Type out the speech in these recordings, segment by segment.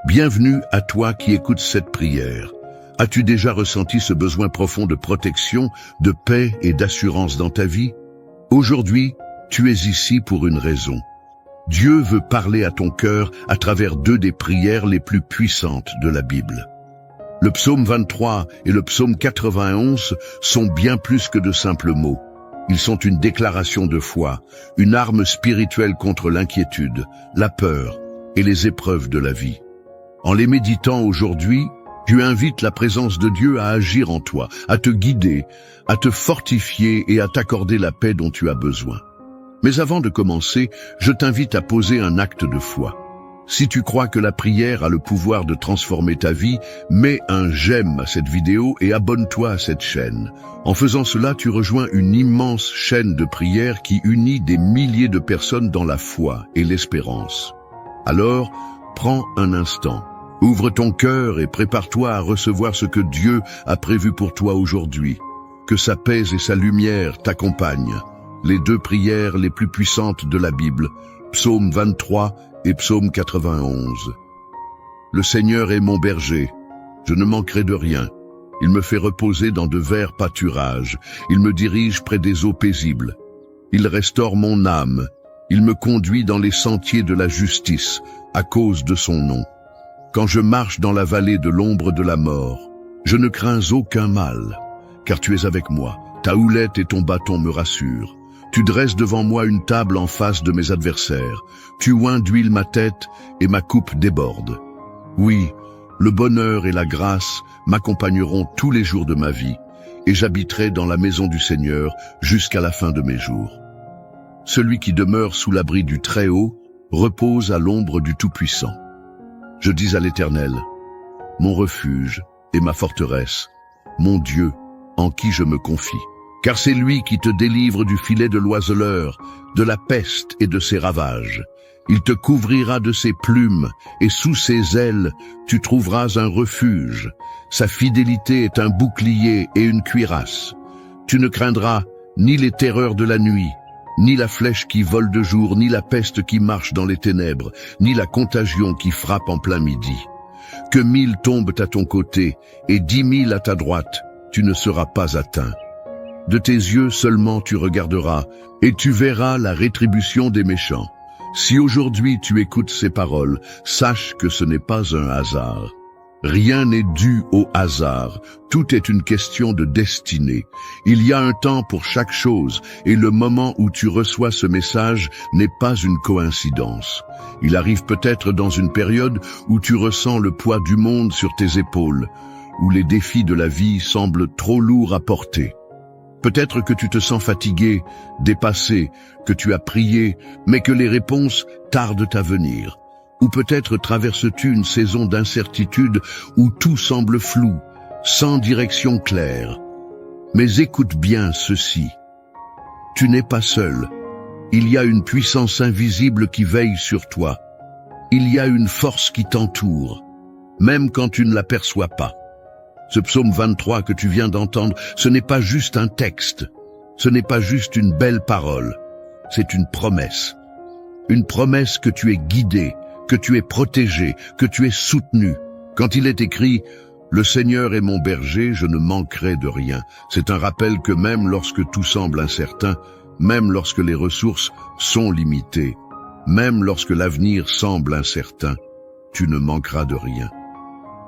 Bienvenue à toi qui écoutes cette prière. As-tu déjà ressenti ce besoin profond de protection, de paix et d'assurance dans ta vie? Aujourd'hui, tu es ici pour une raison. Dieu veut parler à ton cœur à travers deux des prières les plus puissantes de la Bible. Le psaume 23 et le psaume 91 sont bien plus que de simples mots. Ils sont une déclaration de foi, une arme spirituelle contre l'inquiétude, la peur et les épreuves de la vie. En les méditant aujourd'hui, tu invites la présence de Dieu à agir en toi, à te guider, à te fortifier et à t'accorder la paix dont tu as besoin. Mais avant de commencer, je t'invite à poser un acte de foi. Si tu crois que la prière a le pouvoir de transformer ta vie, mets un j'aime à cette vidéo et abonne-toi à cette chaîne. En faisant cela, tu rejoins une immense chaîne de prières qui unit des milliers de personnes dans la foi et l'espérance. Alors, prends un instant. Ouvre ton cœur et prépare-toi à recevoir ce que Dieu a prévu pour toi aujourd'hui. Que sa paix et sa lumière t'accompagnent. Les deux prières les plus puissantes de la Bible, psaume 23 et psaume 91. Le Seigneur est mon berger, je ne manquerai de rien. Il me fait reposer dans de verts pâturages, il me dirige près des eaux paisibles. Il restaure mon âme, il me conduit dans les sentiers de la justice, à cause de son nom. Quand je marche dans la vallée de l'ombre de la mort, je ne crains aucun mal, car tu es avec moi, ta houlette et ton bâton me rassurent. Tu dresses devant moi une table en face de mes adversaires. Tu oins d'huile ma tête et ma coupe déborde. Oui, le bonheur et la grâce m'accompagneront tous les jours de ma vie, et j'habiterai dans la maison du Seigneur jusqu'à la fin de mes jours. Celui qui demeure sous l'abri du Très-Haut repose à l'ombre du Tout-Puissant. Je dis à l'Éternel, mon refuge et ma forteresse, mon Dieu en qui je me confie. Car c'est lui qui te délivre du filet de l'oiseleur, de la peste et de ses ravages. Il te couvrira de ses plumes, et sous ses ailes, tu trouveras un refuge. Sa fidélité est un bouclier et une cuirasse. Tu ne craindras ni les terreurs de la nuit, ni la flèche qui vole de jour, ni la peste qui marche dans les ténèbres, ni la contagion qui frappe en plein midi. Que 1000 tombent à ton côté, et 10 000 à ta droite, tu ne seras pas atteint. De tes yeux seulement tu regarderas, et tu verras la rétribution des méchants. Si aujourd'hui tu écoutes ces paroles, sache que ce n'est pas un hasard. Rien n'est dû au hasard, tout est une question de destinée. Il y a un temps pour chaque chose, et le moment où tu reçois ce message n'est pas une coïncidence. Il arrive peut-être dans une période où tu ressens le poids du monde sur tes épaules, où les défis de la vie semblent trop lourds à porter. Peut-être que tu te sens fatigué, dépassé, que tu as prié, mais que les réponses tardent à venir. Ou peut-être traverses-tu une saison d'incertitude où tout semble flou, sans direction claire. Mais écoute bien ceci. Tu n'es pas seul. Il y a une puissance invisible qui veille sur toi. Il y a une force qui t'entoure, même quand tu ne l'aperçois pas. Ce psaume 23 que tu viens d'entendre, ce n'est pas juste un texte, ce n'est pas juste une belle parole, c'est une promesse. Une promesse que tu es guidé, que tu es protégé, que tu es soutenu. Quand il est écrit « Le Seigneur est mon berger, je ne manquerai de rien », c'est un rappel que même lorsque tout semble incertain, même lorsque les ressources sont limitées, même lorsque l'avenir semble incertain, tu ne manqueras de rien.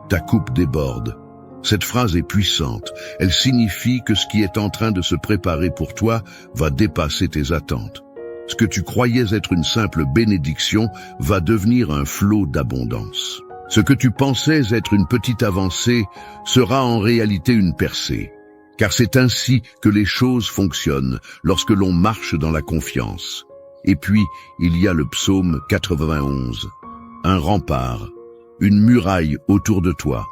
Ta coupe déborde. Cette phrase est puissante. Elle signifie que ce qui est en train de se préparer pour toi va dépasser tes attentes. Ce que tu croyais être une simple bénédiction va devenir un flot d'abondance. Ce que tu pensais être une petite avancée sera en réalité une percée. Car c'est ainsi que les choses fonctionnent lorsque l'on marche dans la confiance. Et puis, il y a le psaume 91. Un rempart, une muraille autour de toi.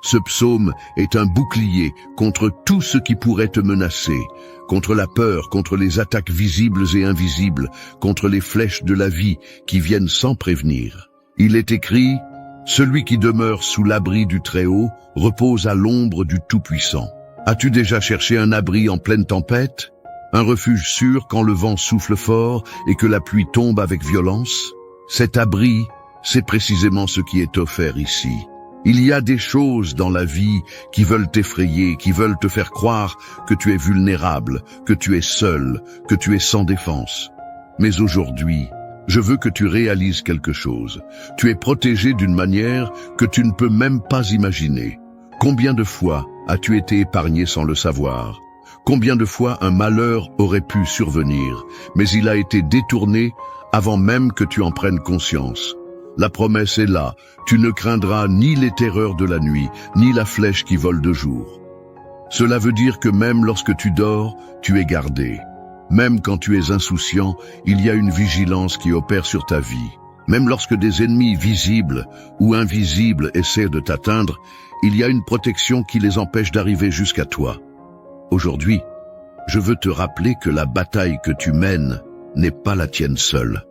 Ce psaume est un bouclier contre tout ce qui pourrait te menacer, contre la peur, contre les attaques visibles et invisibles, contre les flèches de la vie qui viennent sans prévenir. Il est écrit « Celui qui demeure sous l'abri du Très-Haut repose à l'ombre du Tout-Puissant ». As-tu déjà cherché un abri en pleine tempête? Un refuge sûr quand le vent souffle fort et que la pluie tombe avec violence? Cet abri, C'est précisément ce qui est offert ici. Il y a des choses dans la vie qui veulent t'effrayer, qui veulent te faire croire que tu es vulnérable, que tu es seul, que tu es sans défense. Mais aujourd'hui, je veux que tu réalises quelque chose. Tu es protégé d'une manière que tu ne peux même pas imaginer. Combien de fois as-tu été épargné sans le savoir? Combien de fois un malheur aurait pu survenir, mais il a été détourné avant même que tu en prennes conscience? La promesse est là, tu ne craindras ni les terreurs de la nuit, ni la flèche qui vole de jour. Cela veut dire que même lorsque tu dors, tu es gardé. Même quand tu es insouciant, il y a une vigilance qui opère sur ta vie. Même lorsque des ennemis visibles ou invisibles essaient de t'atteindre, il y a une protection qui les empêche d'arriver jusqu'à toi. Aujourd'hui, je veux te rappeler que la bataille que tu mènes n'est pas la tienne seule.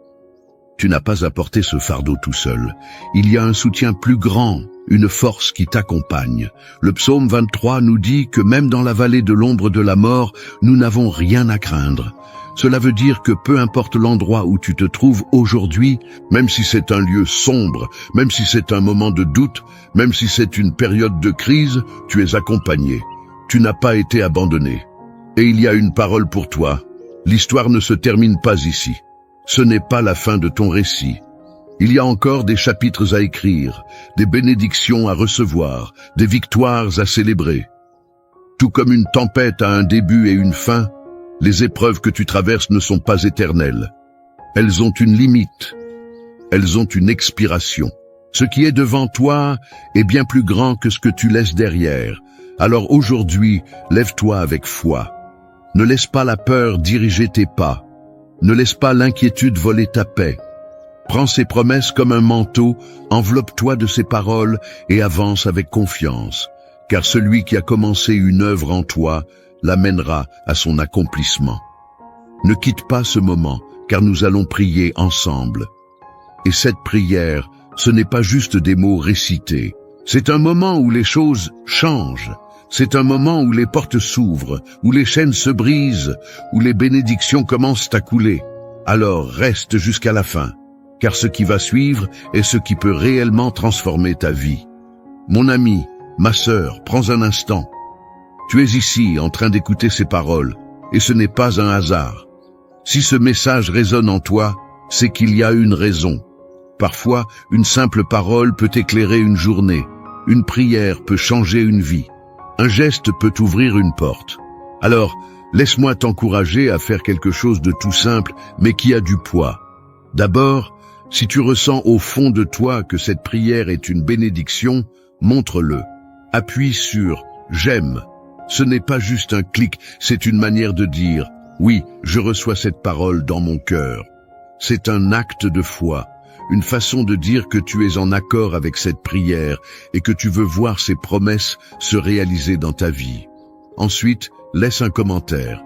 Tu n'as pas à porter ce fardeau tout seul. Il y a un soutien plus grand, une force qui t'accompagne. Le psaume 23 nous dit que même dans la vallée de l'ombre de la mort, nous n'avons rien à craindre. Cela veut dire que peu importe l'endroit où tu te trouves aujourd'hui, même si c'est un lieu sombre, même si c'est un moment de doute, même si c'est une période de crise, tu es accompagné. Tu n'as pas été abandonné. Et il y a une parole pour toi. L'histoire ne se termine pas ici. Ce n'est pas la fin de ton récit. Il y a encore des chapitres à écrire, des bénédictions à recevoir, des victoires à célébrer. Tout comme une tempête a un début et une fin, les épreuves que tu traverses ne sont pas éternelles. Elles ont une limite. Elles ont une expiration. Ce qui est devant toi est bien plus grand que ce que tu laisses derrière. Alors aujourd'hui, lève-toi avec foi. Ne laisse pas la peur diriger tes pas. Ne laisse pas l'inquiétude voler ta paix. Prends ces promesses comme un manteau, enveloppe-toi de ces paroles et avance avec confiance, car celui qui a commencé une œuvre en toi l'amènera à son accomplissement. Ne quitte pas ce moment, car nous allons prier ensemble. Et cette prière, ce n'est pas juste des mots récités. C'est un moment où les choses changent. C'est un moment où les portes s'ouvrent, où les chaînes se brisent, où les bénédictions commencent à couler. Alors reste jusqu'à la fin, car ce qui va suivre est ce qui peut réellement transformer ta vie. Mon ami, ma sœur, prends un instant. Tu es ici en train d'écouter ces paroles, et ce n'est pas un hasard. Si ce message résonne en toi, c'est qu'il y a une raison. Parfois, une simple parole peut éclairer une journée. Une prière peut changer une vie. Un geste peut ouvrir une porte. Alors, laisse-moi t'encourager à faire quelque chose de tout simple, mais qui a du poids. D'abord, si tu ressens au fond de toi que cette prière est une bénédiction, montre-le. Appuie sur « J'aime ». Ce n'est pas juste un clic, c'est une manière de dire « Oui, je reçois cette parole dans mon cœur ». C'est un acte de foi. Une façon de dire que tu es en accord avec cette prière et que tu veux voir ces promesses se réaliser dans ta vie. Ensuite, laisse un commentaire.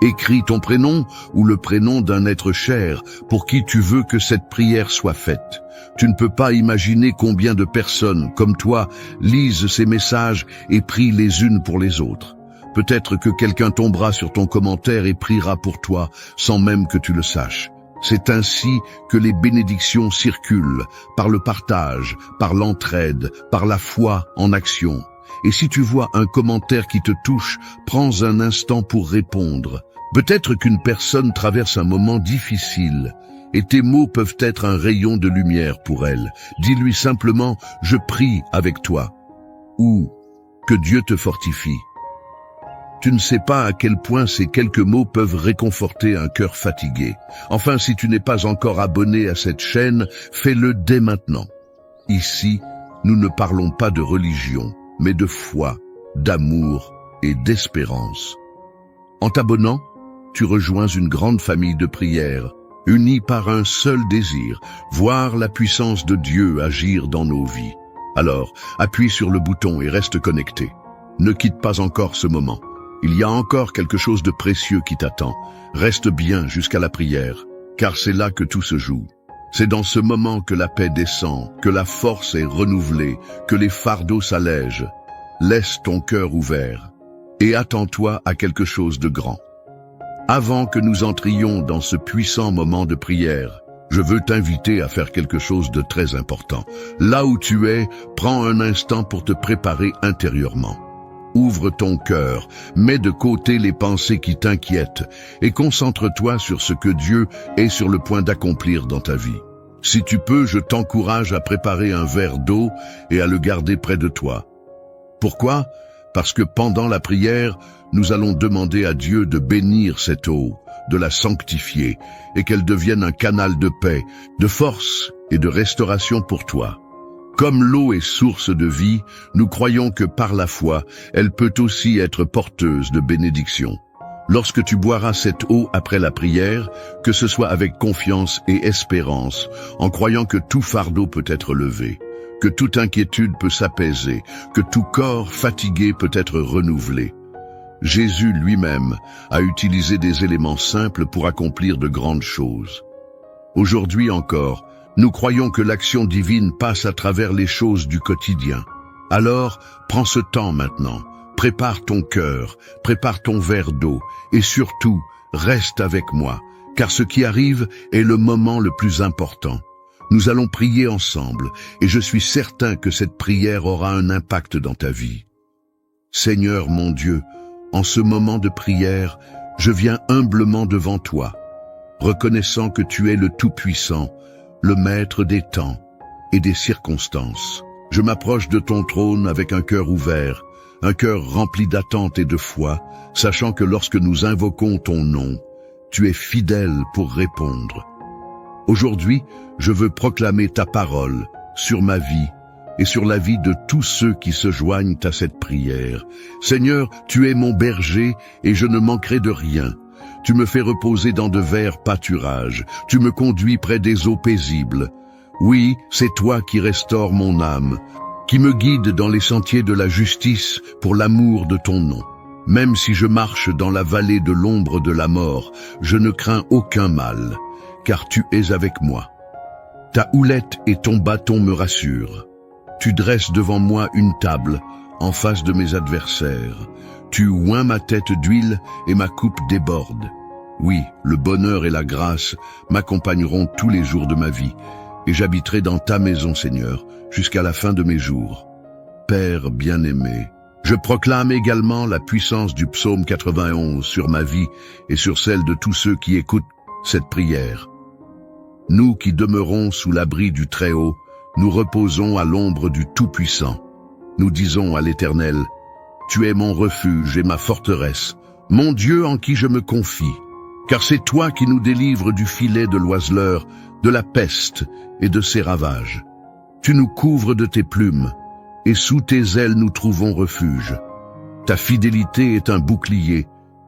Écris ton prénom ou le prénom d'un être cher pour qui tu veux que cette prière soit faite. Tu ne peux pas imaginer combien de personnes, comme toi, lisent ces messages et prient les unes pour les autres. Peut-être que quelqu'un tombera sur ton commentaire et priera pour toi sans même que tu le saches. C'est ainsi que les bénédictions circulent, par le partage, par l'entraide, par la foi en action. Et si tu vois un commentaire qui te touche, prends un instant pour répondre. Peut-être qu'une personne traverse un moment difficile, et tes mots peuvent être un rayon de lumière pour elle. Dis-lui simplement « Je prie avec toi » ou « Que Dieu te fortifie ». Tu ne sais pas à quel point ces quelques mots peuvent réconforter un cœur fatigué. Enfin, si tu n'es pas encore abonné à cette chaîne, fais-le dès maintenant. Ici, nous ne parlons pas de religion, mais de foi, d'amour et d'espérance. En t'abonnant, tu rejoins une grande famille de prières, unie par un seul désir, voir la puissance de Dieu agir dans nos vies. Alors, appuie sur le bouton et reste connecté. Ne quitte pas encore ce moment. Il y a encore quelque chose de précieux qui t'attend. Reste bien jusqu'à la prière, car c'est là que tout se joue. C'est dans ce moment que la paix descend, que la force est renouvelée, que les fardeaux s'allègent. Laisse ton cœur ouvert et attends-toi à quelque chose de grand. Avant que nous entrions dans ce puissant moment de prière, Je veux t'inviter à faire quelque chose de très important. Là où tu es, prends un instant pour te préparer intérieurement. Ouvre ton cœur, mets de côté les pensées qui t'inquiètent et concentre-toi sur ce que Dieu est sur le point d'accomplir dans ta vie. Si tu peux, je t'encourage à préparer un verre d'eau et à le garder près de toi. Pourquoi? Parce que pendant la prière, nous allons demander à Dieu de bénir cette eau, de la sanctifier et qu'elle devienne un canal de paix, de force et de restauration pour toi. Comme l'eau est source de vie, nous croyons que par la foi, elle peut aussi être porteuse de bénédiction. Lorsque tu boiras cette eau après la prière, que ce soit avec confiance et espérance, en croyant que tout fardeau peut être levé, que toute inquiétude peut s'apaiser, que tout corps fatigué peut être renouvelé. Jésus lui-même a utilisé des éléments simples pour accomplir de grandes choses. Aujourd'hui encore, nous croyons que l'action divine passe à travers les choses du quotidien. Alors, prends ce temps maintenant, prépare ton cœur, prépare ton verre d'eau et surtout, reste avec moi, car ce qui arrive est le moment le plus important. Nous allons prier ensemble et je suis certain que cette prière aura un impact dans ta vie. Seigneur mon Dieu, en ce moment de prière, je viens humblement devant toi, reconnaissant que tu es le Tout-Puissant, le Maître des temps et des circonstances. Je m'approche de ton trône avec un cœur ouvert, un cœur rempli d'attente et de foi, sachant que lorsque nous invoquons ton nom, tu es fidèle pour répondre. Aujourd'hui, je veux proclamer ta parole sur ma vie et sur la vie de tous ceux qui se joignent à cette prière. Seigneur, tu es mon berger et je ne manquerai de rien. Tu me fais reposer dans de verts pâturages. Tu me conduis près des eaux paisibles. Oui, c'est toi qui restaures mon âme, qui me guide dans les sentiers de la justice pour l'amour de ton nom. Même si je marche dans la vallée de l'ombre de la mort, je ne crains aucun mal, car tu es avec moi. Ta houlette et ton bâton me rassurent. Tu dresses devant moi une table en face de mes adversaires. Tu oins ma tête d'huile et ma coupe déborde. Oui, le bonheur et la grâce m'accompagneront tous les jours de ma vie, et j'habiterai dans ta maison, Seigneur, jusqu'à la fin de mes jours. Père bien-aimé, je proclame également la puissance du psaume 91 sur ma vie et sur celle de tous ceux qui écoutent cette prière. Nous qui demeurons sous l'abri du Très-Haut, nous reposons à l'ombre du Tout-Puissant. Nous disons à l'Éternel, « Tu es mon refuge et ma forteresse, mon Dieu en qui je me confie, car c'est toi qui nous délivres du filet de l'oiseleur, de la peste et de ses ravages. Tu nous couvres de tes plumes, et sous tes ailes nous trouvons refuge. Ta fidélité est un bouclier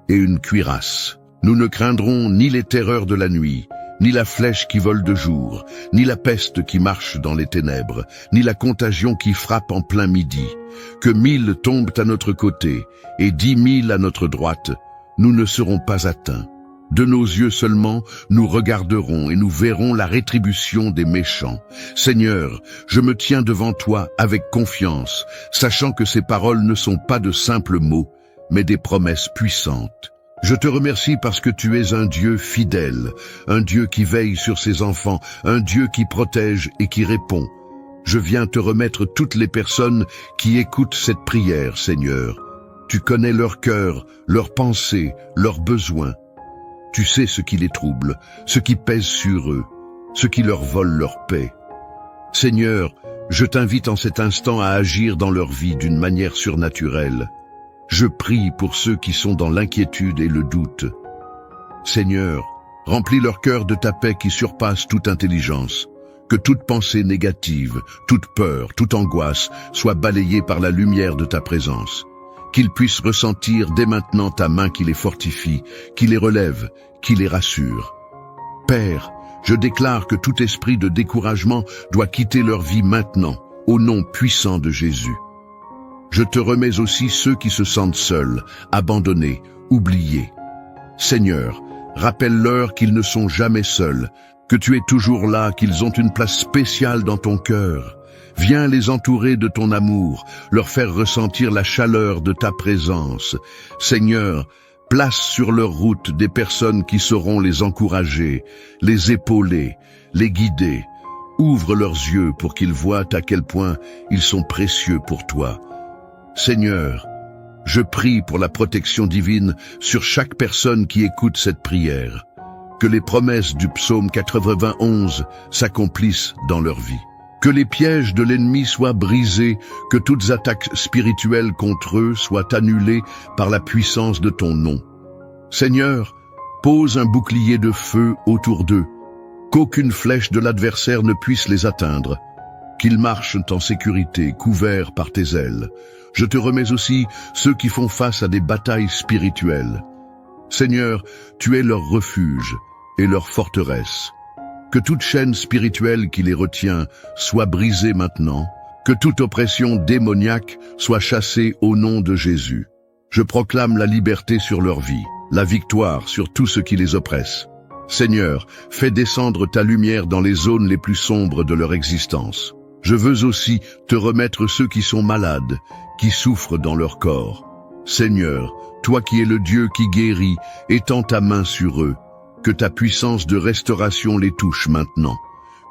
et une cuirasse. Nous ne craindrons ni les terreurs de la nuit, ni la flèche qui vole de jour, ni la peste qui marche dans les ténèbres, ni la contagion qui frappe en plein midi. Que 1000 tombent à notre côté et 10 000 à notre droite, nous ne serons pas atteints. De nos yeux seulement, nous regarderons et nous verrons la rétribution des méchants. Seigneur, je me tiens devant toi avec confiance, sachant que ces paroles ne sont pas de simples mots, mais des promesses puissantes. Je te remercie parce que tu es un Dieu fidèle, un Dieu qui veille sur ses enfants, un Dieu qui protège et qui répond. Je viens te remettre toutes les personnes qui écoutent cette prière, Seigneur. Tu connais leur cœur, leurs pensées, leurs besoins. Tu sais ce qui les trouble, ce qui pèse sur eux, ce qui leur vole leur paix. Seigneur, je t'invite en cet instant à agir dans leur vie d'une manière surnaturelle. Je prie pour ceux qui sont dans l'inquiétude et le doute. Seigneur, remplis leur cœur de ta paix qui surpasse toute intelligence. Que toute pensée négative, toute peur, toute angoisse soit balayée par la lumière de ta présence. Qu'ils puissent ressentir dès maintenant ta main qui les fortifie, qui les relève, qui les rassure. Père, je déclare que tout esprit de découragement doit quitter leur vie maintenant, au nom puissant de Jésus. Je te remets aussi ceux qui se sentent seuls, abandonnés, oubliés. Seigneur, rappelle-leur qu'ils ne sont jamais seuls, que tu es toujours là, qu'ils ont une place spéciale dans ton cœur. Viens les entourer de ton amour, leur faire ressentir la chaleur de ta présence. Seigneur, Place sur leur route des personnes qui sauront les encourager, les épauler, les guider. Ouvre leurs yeux pour qu'ils voient à quel point ils sont précieux pour toi. Seigneur, je prie pour la protection divine sur chaque personne qui écoute cette prière. Que les promesses du psaume 91 s'accomplissent dans leur vie. Que les pièges de l'ennemi soient brisés, que toutes attaques spirituelles contre eux soient annulées par la puissance de ton nom. Seigneur, pose un bouclier de feu autour d'eux, qu'aucune flèche de l'adversaire ne puisse les atteindre, qu'ils marchent en sécurité, couverts par tes ailes. Je te remets aussi ceux qui font face à des batailles spirituelles. Seigneur, tu es leur refuge et leur forteresse. Que toute chaîne spirituelle qui les retient soit brisée maintenant, que toute oppression démoniaque soit chassée au nom de Jésus. Je proclame la liberté sur leur vie, la victoire sur tout ce qui les oppresse. Seigneur, fais descendre ta lumière dans les zones les plus sombres de leur existence. Je veux aussi te remettre ceux qui sont malades, qui souffrent dans leur corps. Seigneur, toi qui es le Dieu qui guérit, étends ta main sur eux. Que ta puissance de restauration les touche maintenant.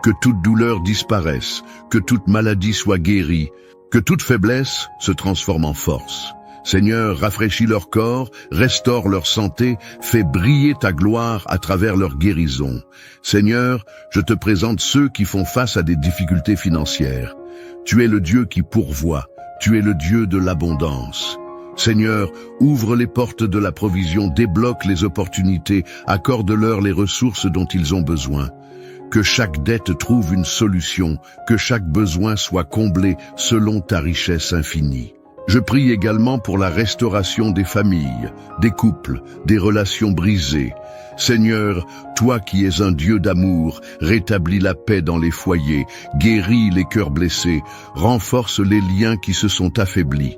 Que toute douleur disparaisse, que toute maladie soit guérie, que toute faiblesse se transforme en force. Seigneur, rafraîchis leur corps, restaure leur santé, fais briller ta gloire à travers leur guérison. Seigneur, je te présente ceux qui font face à des difficultés financières. Tu es le Dieu qui pourvoit, tu es le Dieu de l'abondance. Seigneur, ouvre les portes de la provision, débloque les opportunités, accorde-leur les ressources dont ils ont besoin. Que chaque dette trouve une solution, que chaque besoin soit comblé selon ta richesse infinie. Je prie également pour la restauration des familles, des couples, des relations brisées. Seigneur, toi qui es un Dieu d'amour, rétablis la paix dans les foyers, guéris les cœurs blessés, renforce les liens qui se sont affaiblis.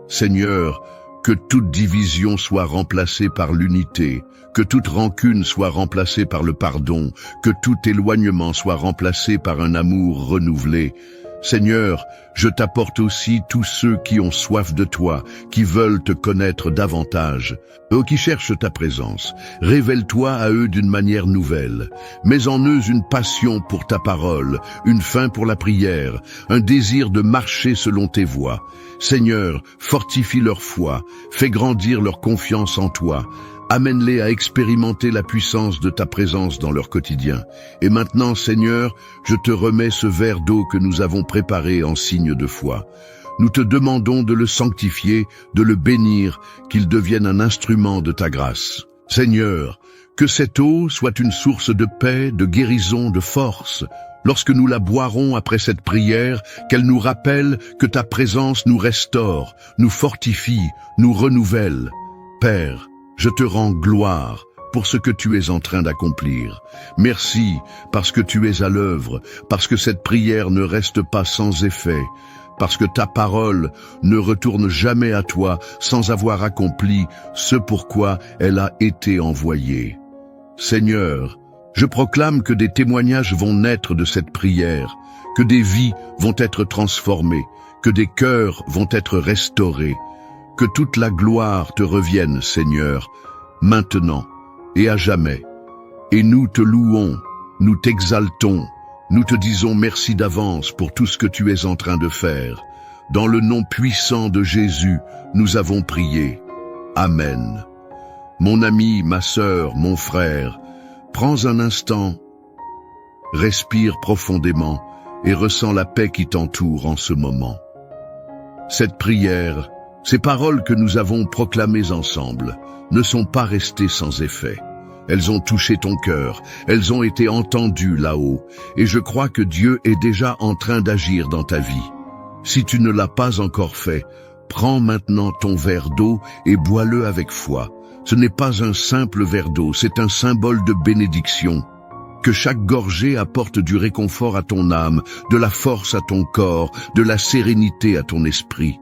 Seigneur, que toute division soit remplacée par l'unité, que toute rancune soit remplacée par le pardon, que tout éloignement soit remplacé par un amour renouvelé. Seigneur, je t'apporte aussi tous ceux qui ont soif de toi, qui veulent te connaître davantage, eux qui cherchent ta présence. Révèle-toi à eux d'une manière nouvelle. Mets en eux une passion pour ta parole, une faim pour la prière, un désir de marcher selon tes voies. Seigneur, fortifie leur foi, fais grandir leur confiance en toi. Amène-les à expérimenter la puissance de ta présence dans leur quotidien. Et maintenant, Seigneur, je te remets ce verre d'eau que nous avons préparé en signe de foi. Nous te demandons de le sanctifier, de le bénir, qu'il devienne un instrument de ta grâce. Seigneur, que cette eau soit une source de paix, de guérison, de force. Lorsque nous la boirons après cette prière, qu'elle nous rappelle que ta présence nous restaure, nous fortifie, nous renouvelle. Père, je te rends gloire pour ce que tu es en train d'accomplir. Merci parce que tu es à l'œuvre, parce que cette prière ne reste pas sans effet, parce que ta parole ne retourne jamais à toi sans avoir accompli ce pourquoi elle a été envoyée. Seigneur, je proclame que des témoignages vont naître de cette prière, que des vies vont être transformées, que des cœurs vont être restaurés. Que toute la gloire te revienne, Seigneur, maintenant et à jamais. Et nous te louons, nous t'exaltons, nous te disons merci d'avance pour tout ce que tu es en train de faire. Dans le nom puissant de Jésus, nous avons prié. Amen. Mon ami, ma sœur, mon frère, prends un instant, respire profondément et ressens la paix qui t'entoure en ce moment. Cette prière, ces paroles que nous avons proclamées ensemble ne sont pas restées sans effet. Elles ont touché ton cœur, elles ont été entendues là-haut, et je crois que Dieu est déjà en train d'agir dans ta vie. Si tu ne l'as pas encore fait, prends maintenant ton verre d'eau et bois-le avec foi. Ce n'est pas un simple verre d'eau, c'est un symbole de bénédiction. Que chaque gorgée apporte du réconfort à ton âme, de la force à ton corps, de la sérénité à ton esprit.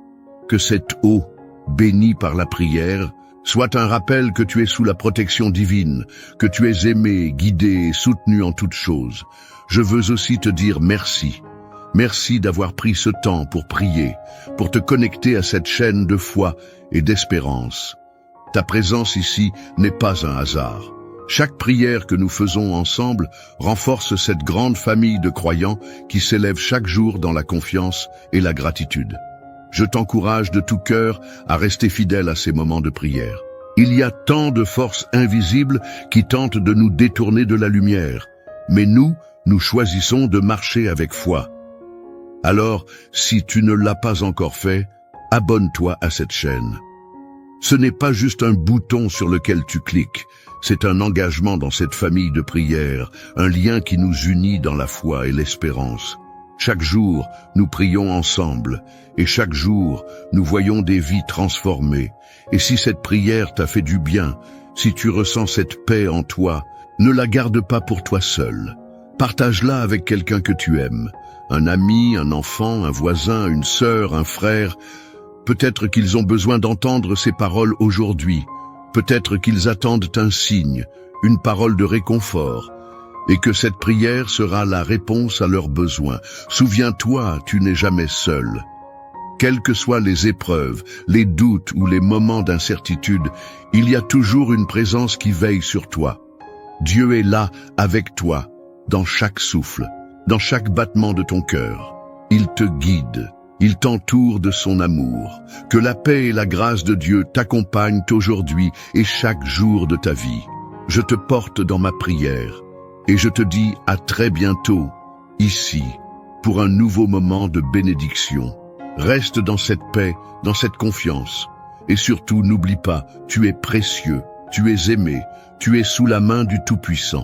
Que cette eau, bénie par la prière, soit un rappel que tu es sous la protection divine, que tu es aimé, guidé et soutenu en toutes choses. Je veux aussi te dire merci. Merci d'avoir pris ce temps pour prier, pour te connecter à cette chaîne de foi et d'espérance. Ta présence ici n'est pas un hasard. Chaque prière que nous faisons ensemble renforce cette grande famille de croyants qui s'élèvent chaque jour dans la confiance et la gratitude. Je t'encourage de tout cœur à rester fidèle à ces moments de prière. Il y a tant de forces invisibles qui tentent de nous détourner de la lumière, mais nous choisissons de marcher avec foi. Alors, si tu ne l'as pas encore fait, abonne-toi à cette chaîne. Ce n'est pas juste un bouton sur lequel tu cliques, c'est un engagement dans cette famille de prière, un lien qui nous unit dans la foi et l'espérance. Chaque jour, nous prions ensemble, et chaque jour, nous voyons des vies transformées. Et si cette prière t'a fait du bien, si tu ressens cette paix en toi, ne la garde pas pour toi seul. Partage-la avec quelqu'un que tu aimes, un ami, un enfant, un voisin, une sœur, un frère. Peut-être qu'ils ont besoin d'entendre ces paroles aujourd'hui. Peut-être qu'ils attendent un signe, une parole de réconfort, et que cette prière sera la réponse à leurs besoins. Souviens-toi, tu n'es jamais seul. Quelles que soient les épreuves, les doutes ou les moments d'incertitude, il y a toujours une présence qui veille sur toi. Dieu est là avec toi, dans chaque souffle, dans chaque battement de ton cœur. Il te guide. Il t'entoure de son amour. Que la paix et la grâce de Dieu t'accompagnent aujourd'hui et chaque jour de ta vie. Je te porte dans ma prière et je te dis à très bientôt, ici, pour un nouveau moment de bénédiction. Reste dans cette paix, dans cette confiance. Et surtout, n'oublie pas, tu es précieux, tu es aimé, tu es sous la main du Tout-Puissant.